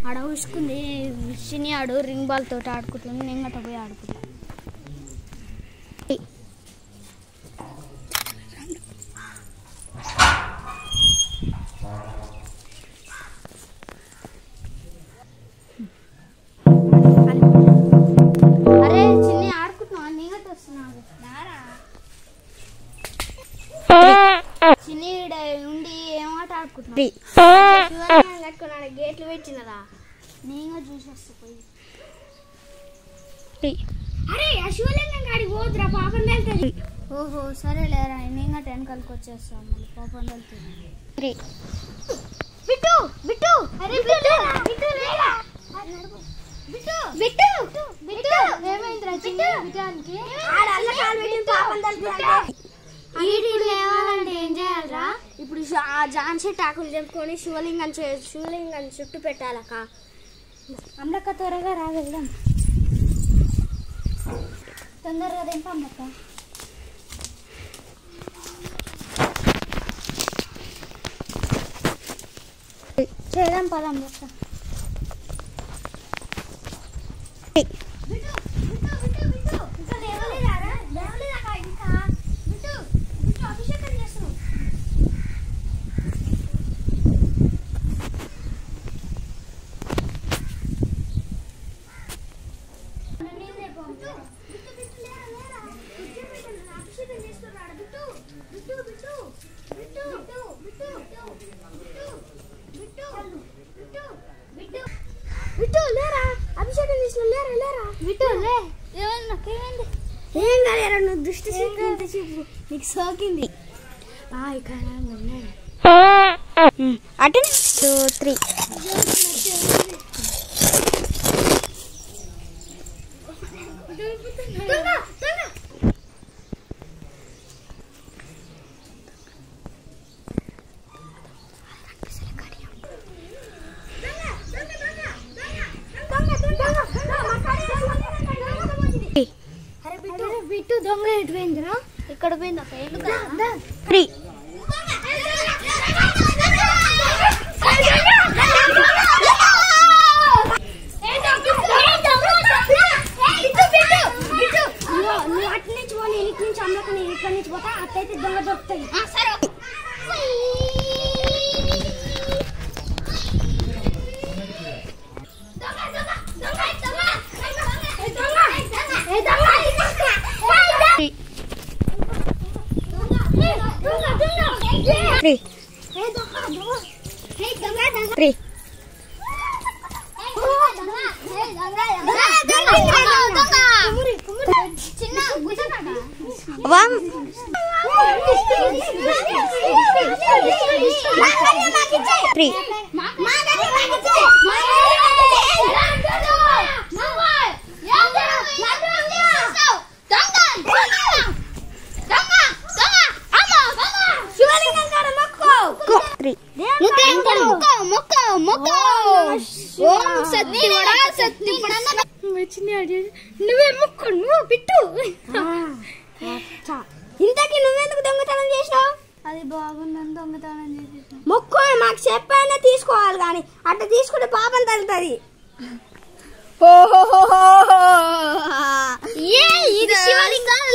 ఆడ ఉసుకుంది చిన్ని ఆడు రింగ్ బాల్ తోటి ఆడుకుంటుంది. నేను గట్ట పోయి ఆడుకుంటా. అరే చిన్ని ఆడుకుంటున్నా, నీ గట్ట వస్తున్నావు. చిన్ని ఉండి ఏమాట ఆడుకుంటున్నా. గేట్లు పెట్టినదా నేను చూసి వస్తా పోయి. అరే శివలింగం కాడికి పోతురా, పాపం వెళ్తుంది. ఓహో సరే లేరా, నేను గట్ట వెనకాలకి వచ్చేస్తాను. మళ్ళీ పాపం వెళ్తుంది. బిట్టు బిట్టు అరే బిట్టు బిట్టు లేరా బిట్టు బిట్టు బిట్టు ఏమైందిరా చిన్ని బిట్టానికి? ఆడ అల్ల కాలు పెట్టి పాపం వెళ్తుంది. ఇప్పుడు లేవాలంటే ఏం చేయాలరా? ఇప్పుడు జాన్సీ టాకులు చెప్పుకొని శివలింగాన్ని చుట్టూ పెట్టాలక్క. అమ్మలక్క త్వరగా రా వెళ్దాం. తొందరగా దింప అమ్మక్క. చేద్దాం పద అమ్మక్క. ఏం కాలేరా, నువ్వు దృష్టి చూపు, నీకు సోకింది. అటు 2 3 బిట్టు దొంగ ఎటు పోయిందిరా? ఇక్కడ పోయింది అక్క. నువ్వు అటు నుంచి పో, నేను ఇటు నుంచి అమ్మక, నేను ఇక్కడ నుంచి పోతా. అట్టయితే దొంగ దొరుకుతాయి. నువ్వే మొక్కు, నువ్వు బిట్టు. ఇంతకీ నువ్వెందుకు దొంగతనం చేసినావు? అది బాగుందని దొంగతనం చేసేసిన. మొక్కు మాకు చెప్పైనా తీసుకోవాలి, కానీ అట్లా తీసుకుంటే పాపం తగ్గుతుంది. ఓహో ఇది శివలింగం.